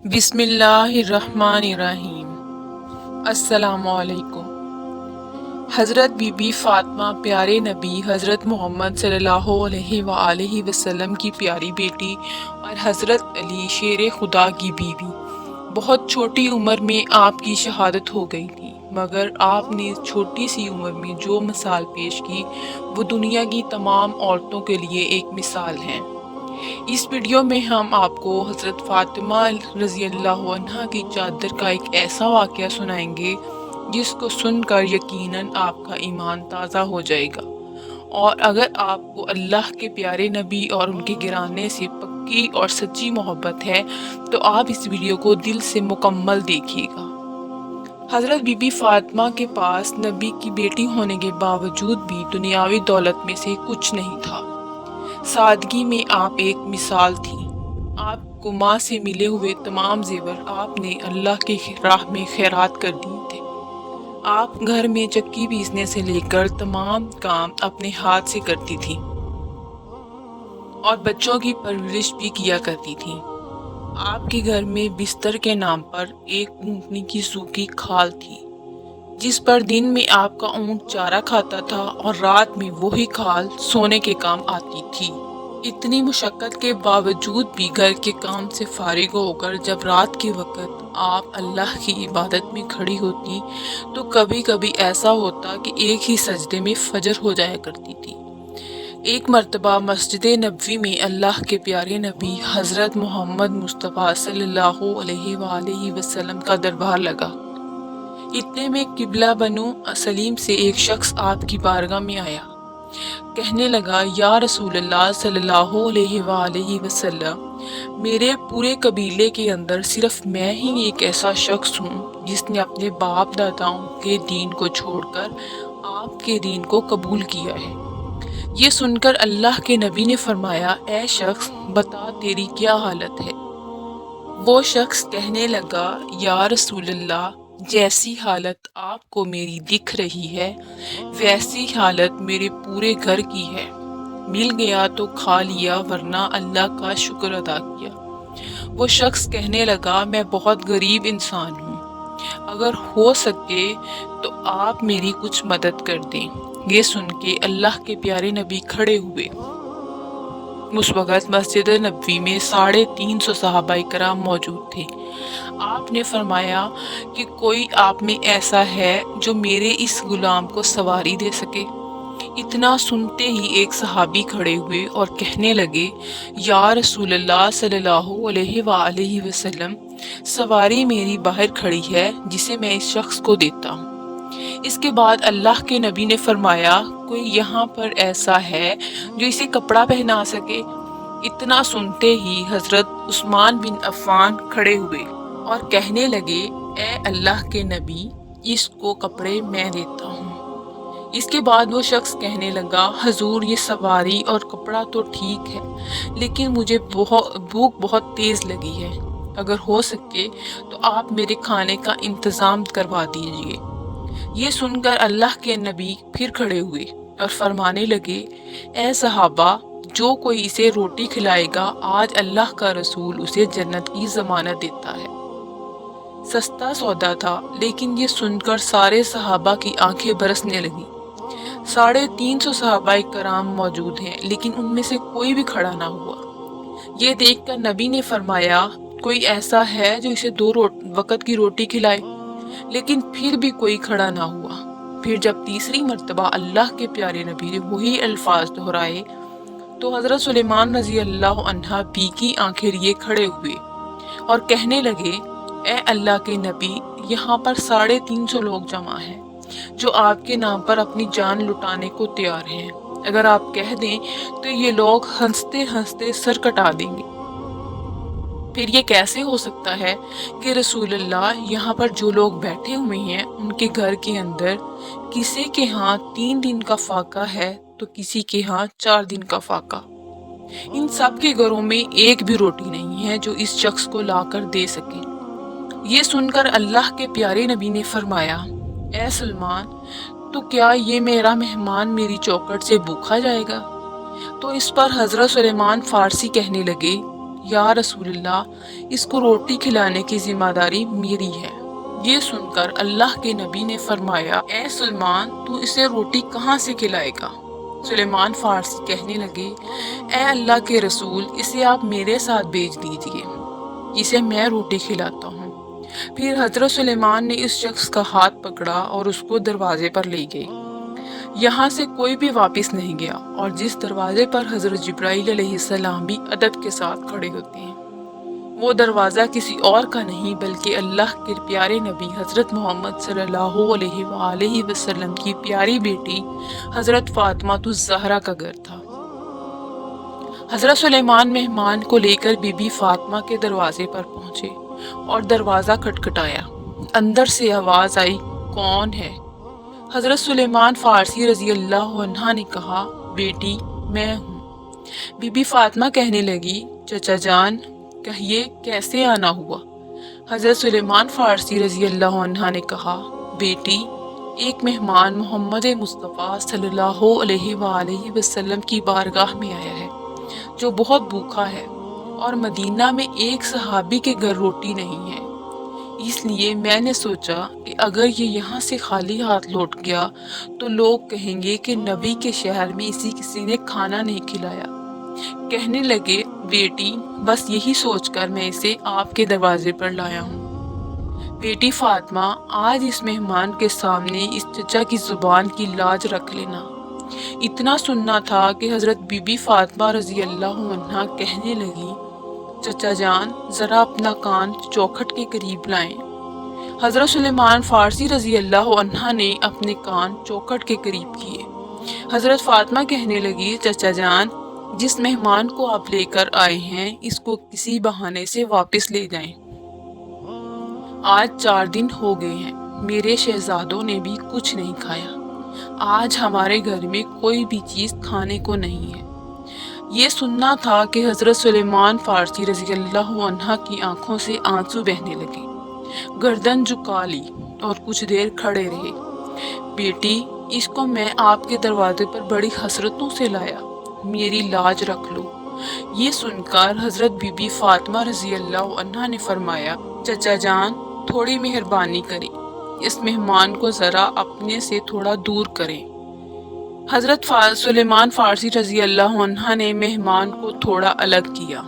بسم اللہ الرحمن الرحیم۔ السلام علیکم۔ حضرت بی بی فاطمہ پیارے نبی حضرت محمد صلی اللہ علیہ وآلہ وسلم کی پیاری بیٹی اور حضرت علی شیر خدا کی بیوی، بہت چھوٹی عمر میں آپ کی شہادت ہو گئی تھی، مگر آپ نے اس چھوٹی سی عمر میں جو مثال پیش کی وہ دنیا کی تمام عورتوں کے لیے ایک مثال ہے۔ اس ویڈیو میں ہم آپ کو حضرت فاطمہ رضی اللہ عنہا کی چادر کا ایک ایسا واقعہ سنائیں گے جس کو سن کر یقیناً آپ کا ایمان تازہ ہو جائے گا، اور اگر آپ کو اللہ کے پیارے نبی اور ان کے گھرانے سے پکی اور سچی محبت ہے تو آپ اس ویڈیو کو دل سے مکمل دیکھیے گا۔ حضرت بی بی فاطمہ کے پاس نبی کی بیٹی ہونے کے باوجود بھی دنیاوی دولت میں سے کچھ نہیں تھا۔ سادگی میں آپ ایک مثال تھیں۔ آپ کو ماں سے ملے ہوئے تمام زیور آپ نے اللہ کی راہ میں خیرات کر دیے تھے۔ آپ گھر میں چکی پیسنے سے لے کر تمام کام اپنے ہاتھ سے کرتی تھیں اور بچوں کی پرورش بھی کیا کرتی تھیں۔ آپ کے گھر میں بستر کے نام پر ایک اونٹنی کی سوکھی کھال تھی، جس پر دن میں آپ کا اونٹ چارہ کھاتا تھا اور رات میں وہی کھال سونے کے کام آتی تھی۔ اتنی مشقت کے باوجود بھی گھر کے کام سے فارغ ہو کر جب رات کے وقت آپ اللہ کی عبادت میں کھڑی ہوتی تو کبھی کبھی ایسا ہوتا کہ ایک ہی سجدے میں فجر ہو جایا کرتی تھی۔ ایک مرتبہ مسجد نبوی میں اللہ کے پیارے نبی حضرت محمد مصطفیٰ صلی اللہ علیہ وآلہ وسلم کا دربار لگا۔ اتنے میں قبلہ بنو سلیم سے ایک شخص آپ کی بارگاہ میں آیا۔ کہنے لگا، یا رسول اللہ صلی اللہ علیہ وآلہ وسلم، میرے پورے قبیلے کے اندر صرف میں ہی ایک ایسا شخص ہوں جس نے اپنے باپ داداؤں کے دین کو چھوڑ کر آپ کے دین کو قبول کیا ہے۔ یہ سن کر اللہ کے نبی نے فرمایا، اے شخص، بتا تیری کیا حالت ہے؟ وہ شخص کہنے لگا، یا رسول اللہ، جیسی حالت آپ کو میری دکھ رہی ہے ویسی حالت میرے پورے گھر کی ہے۔ مل گیا تو کھا لیا، ورنہ اللہ کا شکر ادا کیا۔ وہ شخص کہنے لگا، میں بہت غریب انسان ہوں، اگر ہو سکے تو آپ میری کچھ مدد کر دیں۔ یہ سن کے اللہ کے پیارے نبی کھڑے ہوئے۔ اس وقت مسجد نبوی میں 350 صحابہ کرام موجود تھے۔ آپ نے فرمایا کہ کوئی آپ میں ایسا ہے جو میرے اس غلام کو سواری دے سکے؟ اتنا سنتے ہی ایک صحابی کھڑے ہوئے اور کہنے لگے، یا رسول اللہ صلی اللہ علیہ وآلہ وسلم، سواری میری باہر کھڑی ہے جسے میں اس شخص کو دیتا ہوں۔ اس کے بعد اللہ کے نبی نے فرمایا، کوئی یہاں پر ایسا ہے جو اسے کپڑا پہنا سکے؟ اتنا سنتے ہی حضرت عثمان بن عفان کھڑے ہوئے اور کہنے لگے، اے اللہ کے نبی، اس کو کپڑے میں دیتا ہوں۔ اس کے بعد وہ شخص کہنے لگا، حضور، یہ سواری اور کپڑا تو ٹھیک ہے، لیکن مجھے بھوک بہت تیز لگی ہے، اگر ہو سکے تو آپ میرے کھانے کا انتظام کروا دیجیے۔ یہ سن کر اللہ کے نبی پھر کھڑے ہوئے اور فرمانے لگے، اے صحابہ، جو کوئی اسے روٹی کھلائے گا آج اللہ کا رسول اسے جنت کی ضمانت دیتا ہے۔ سستا سودا تھا، لیکن یہ سن کر سارے صحابہ کی آنکھیں برسنے لگیں۔ 350 صحابہ کرام موجود ہیں، لیکن ان میں سے کوئی بھی کھڑا نہ ہوا۔ یہ دیکھ کر نبی نے فرمایا، کوئی ایسا ہے جو اسے 2 وقت کی روٹی کھلائے؟ لیکن پھر بھی کوئی کھڑا نہ ہوا۔ پھر جب تیسری مرتبہ اللہ کے پیارے نبی نے وہی الفاظ دہرائے تو حضرت سلیمان رضی اللہ عنہ بھیگی آنکھیں لیے کھڑے ہوئے اور کہنے لگے، اے اللہ کے نبی، یہاں پر 350 لوگ جمع ہیں جو آپ کے نام پر اپنی جان لٹانے کو تیار ہیں۔ اگر آپ کہہ دیں تو یہ لوگ ہنستے ہنستے سر کٹا دیں گے۔ پھر یہ کیسے ہو سکتا ہے کہ رسول اللہ، یہاں پر جو لوگ بیٹھے ہوئے ہیں ان کے گھر کے اندر کسی کے ہاں 3 دن کا فاقہ ہے تو کسی کے ہاں 4 دن کا فاقہ۔ ان سب کے گھروں میں ایک بھی روٹی نہیں ہے جو اس شخص کو لا کر دے سکے۔ یہ سن کر اللہ کے پیارے نبی نے فرمایا، اے سلمان، تو کیا یہ میرا مہمان میری چوکھٹ سے بھوکا جائے گا؟ تو اس پر حضرت سلیمان فارسی کہنے لگے، या रसूलल्लाह, इसको रोटी खिलाने की जिम्मेदारी मेरी है। ये सुनकर अल्लाह के नबी ने फरमाया, ए सुलेमान, तू इसे रोटी कहाँ से खिलाएगा? सुलेमान फारसी कहने लगे, ए अल्लाह के रसूल, इसे आप मेरे साथ भेज दीजिए, इसे मैं रोटी खिलाता हूँ। फिर हजरत सुलेमान ने इस शख्स का हाथ पकड़ा और उसको दरवाजे पर ले गए। यहाँ से कोई भी वापस नहीं गया, और जिस दरवाजे पर हजरत जिब्राईल अलैहिस्सलाम भी अदब के साथ खड़े होते हैं, वो दरवाज़ा किसी और का नहीं बल्कि अल्लाह के प्यारे नबी हज़रत मोहम्मद सल्लल्लाहु अलैहि वसल्लम की प्यारी बेटी हज़रत फातिमा ज़हरा का घर था। हज़रत सुलेमान मेहमान को लेकर बीबी फातिमा के दरवाजे पर पहुंचे और दरवाज़ा खटखटाया। अंदर से आवाज़ आई, कौन है? हज़रत सुलेमान फारसी रज़ी अल्लाह अन्हा ने कहा, बेटी मैं हूँ। बीबी फातिमा कहने लगी, चचा जान, कहिए कैसे आना हुआ? हज़रत सुलेमान फारसी रज़ी अल्लाह अन्हा ने कहा, बेटी एक मेहमान मोहम्मद मुस्तफ़ा सल्लल्लाहु अलैहि वसल्लम की बारगाह में आया है जो बहुत भूखा है, और मदीना में एक सहाबी के घर रोटी नहीं है। इसलिए मैंने सोचा कि अगर ये यहाँ से खाली हाथ लौट गया तो लोग कहेंगे कि नबी के शहर में इसी किसी ने खाना नहीं खिलाया। कहने लगे, बेटी बस यही सोचकर मैं इसे आपके दरवाजे पर लाया हूँ। बेटी फातिमा, आज इस मेहमान के सामने इस चचा की जुबान की लाज रख लेना। इतना सुनना था कि हज़रत बीबी फातिमा रज़ी अल्लाह अन्हा कहने लगी, चचा जान, ज़रा अपना कान चौखट के करीब लाएं। हज़रत सुलेमान फारसी रज़ी अल्लाह अन्हा ने अपने कान चौखट के करीब किए। हज़रत फातिमा कहने लगी, चचा जान, जिस मेहमान को आप लेकर आए हैं इसको किसी बहाने से वापस ले जाएं। आज 4 दिन हो गए हैं, मेरे शहजादों ने भी कुछ नहीं खाया। आज हमारे घर में कोई भी चीज़ खाने को नहीं है। ये सुनना था कि हज़रत सुलेमान फारसी रज़ी अल्लाह अन्हा की आंखों से आंसू बहने लगे। गर्दन झुका ली और कुछ देर खड़े रहे। बेटी, इसको मैं आपके दरवाजे पर बड़ी हसरतों से लाया, मेरी लाज रख लो। ये सुनकर हज़रत बीबी फातिमा रज़ी अल्लाह अन्हा ने फरमाया, चचा जान, थोड़ी मेहरबानी करें, इस मेहमान को ज़रा अपने से थोड़ा दूर करें। हज़रत सुलेमान फारसी रज़ी अल्लाह अन्हा ने मेहमान को थोड़ा अलग किया।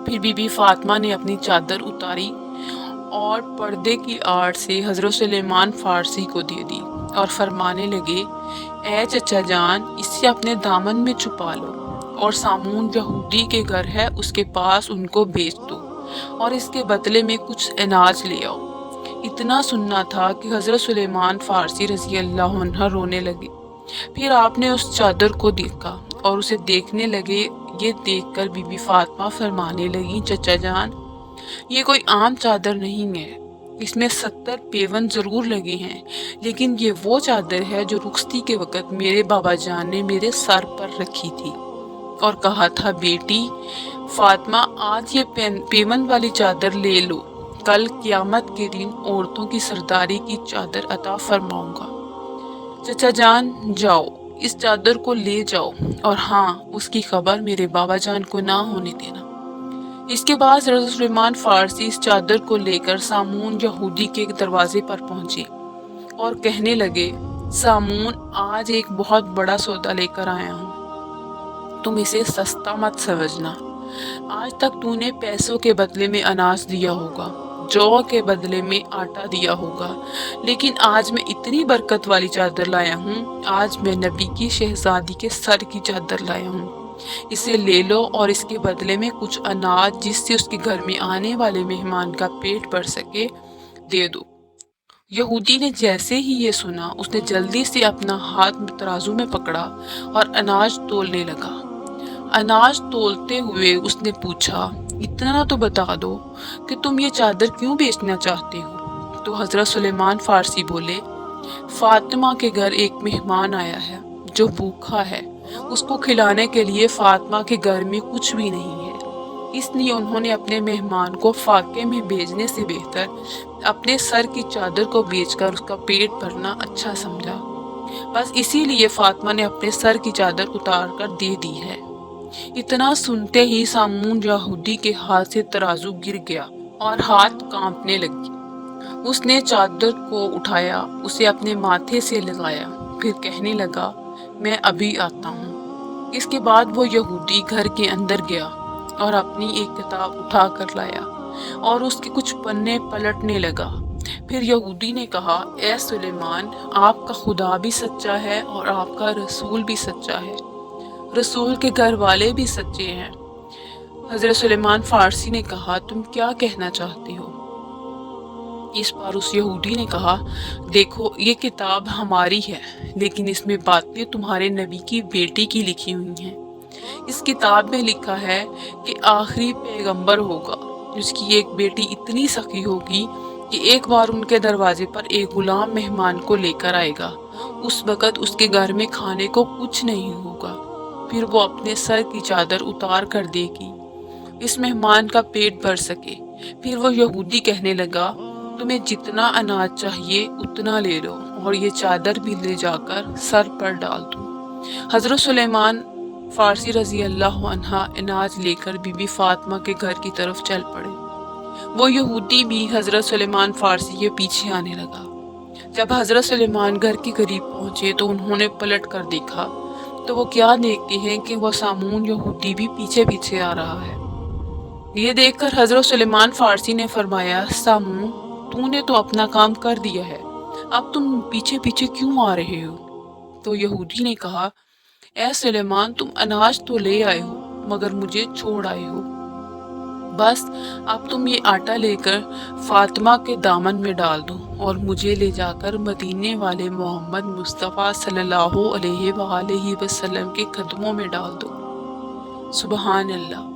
फिर बीबी फातिमा ने अपनी चादर उतारी और पर्दे की आड़ से हज़रत सुलेमान फारसी को दे दी और फरमाने लगे, ए चचा जान, इसे अपने दामन में छुपा लो और सामून यहूदी के घर है उसके पास उनको भेज दो और इसके बदले में कुछ अनाज ले आओ। इतना सुनना था कि हज़रत सुलेमान फारसी रज़ी अल्लाह अन्हा रोने लगे। फिर आपने उस चादर को देखा और उसे देखने लगे। ये देखकर बीबी फातिमा फरमाने लगी, चचा जान, ये कोई आम चादर नहीं है, इसमें 70 पेवन ज़रूर लगे हैं, लेकिन ये वो चादर है जो रुखसती के वक़्त मेरे बाबा जान ने मेरे सर पर रखी थी और कहा था, बेटी फातिमा, आज ये पेवन वाली चादर ले लो, कल क़यामत के दिन औरतों की सरदारी की चादर अता फरमाऊंगा। चचा जान, जाओ इस चादर को ले जाओ, और हाँ, उसकी खबर मेरे बाबा जान को ना होने देना। इसके बाद हज़रत सुलेमान फारसी इस चादर को लेकर सामून यहूदी के दरवाजे पर पहुंचे और कहने लगे, सामून, आज एक बहुत बड़ा सौदा लेकर आया हूँ, तुम इसे सस्ता मत समझना। आज तक तूने पैसों के बदले में अनाज दिया होगा, जौ के बदले में आटा दिया होगा, लेकिन आज मैं इतनी बरकत वाली चादर लाया हूँ। आज मैं नबी की शहजादी के सर की चादर लाया हूँ, इसे ले लो और इसके बदले में कुछ अनाज जिससे उसके घर में आने वाले मेहमान का पेट भर सके दे दो। यहूदी ने जैसे ही ये सुना, उसने जल्दी से अपना हाथ तराजू में पकड़ा और अनाज तोलने लगा। अनाज तोलते हुए उसने पूछा, इतना तो बता दो कि तुम ये चादर क्यों बेचना चाहते हो? तो हज़रत सुलेमान फारसी बोले, फातिमा के घर एक मेहमान आया है जो भूखा है, उसको खिलाने के लिए फातिमा के घर में कुछ भी नहीं है, इसलिए उन्होंने अपने मेहमान को फाके में भेजने से बेहतर अपने सर की चादर को बेचकर उसका पेट भरना अच्छा समझा। बस इसीलिए फातिमा ने अपने सर की चादर उतार कर दे दी है। इतना सुनते ही सामून यहूदी के हाथ से तराजू गिर गया और हाथ कांपने लगी। उसने चादर को उठाया, उसे अपने माथे से लगाया, फिर कहने लगा, मैं अभी आता हूँ। इसके बाद वो यहूदी घर के अंदर गया और अपनी एक किताब उठा कर लाया और उसके कुछ पन्ने पलटने लगा। फिर यहूदी ने कहा, ए सुलेमान, आपका खुदा भी सच्चा है और आपका रसूल भी सच्चा है, रसूल के घर वाले भी सच्चे हैं। हजरत सुलेमान फारसी ने कहा, तुम क्या कहना चाहते हो? इस पर उस यहूदी ने कहा, देखो ये किताब हमारी है, लेकिन इसमें बातें तुम्हारे नबी की बेटी की लिखी हुई हैं। इस किताब में लिखा है कि आखिरी पैगंबर होगा, उसकी एक बेटी इतनी सखी होगी कि एक बार उनके दरवाजे पर एक गुलाम मेहमान को लेकर आएगा। उस वक़्त उसके घर में खाने को कुछ नहीं होगा। फिर वो अपने सर की चादर उतार कर देगी, इस मेहमान का पेट भर सके। फिर वो यहूदी कहने लगा, तुम्हें जितना अनाज चाहिए उतना ले लो और ये चादर भी ले जाकर सर पर डाल दो। हजरत सुलेमान फारसी रजी अल्लाह अन्हा अनाज लेकर बीबी फातिमा के घर की तरफ चल पड़े। वो यहूदी भी हजरत सुलेमान फारसी के पीछे आने लगा। जब हजरत सुलेमान घर के करीब पहुंचे तो उन्होंने पलट कर देखा तो वो क्या देखते हैं कि वह सामून यहूदी भी पीछे पीछे आ रहा है। ये देखकर हजरत सुलेमान फारसी ने फरमाया, सामून, तूने तो अपना काम कर दिया है, अब तुम पीछे पीछे क्यों आ रहे हो? तो यहूदी ने कहा, ए सुलेमान, तुम अनाज तो ले आए हो मगर मुझे छोड़ आए हो। बस अब तुम ये आटा लेकर फातिमा के दामन में डाल दो और मुझे ले जाकर मदीने वाले मोहम्मद मुस्तफ़ा सल्लल्लाहु अलैहि वसल्लम के कदमों में डाल दो। सुबहान अल्लाह।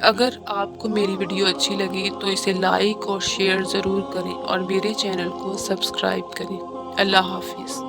अगर आपको मेरी वीडियो अच्छी लगी तो इसे लाइक और शेयर ज़रूर करें और मेरे चैनल को सब्सक्राइब करें। अल्लाह हाफिज़।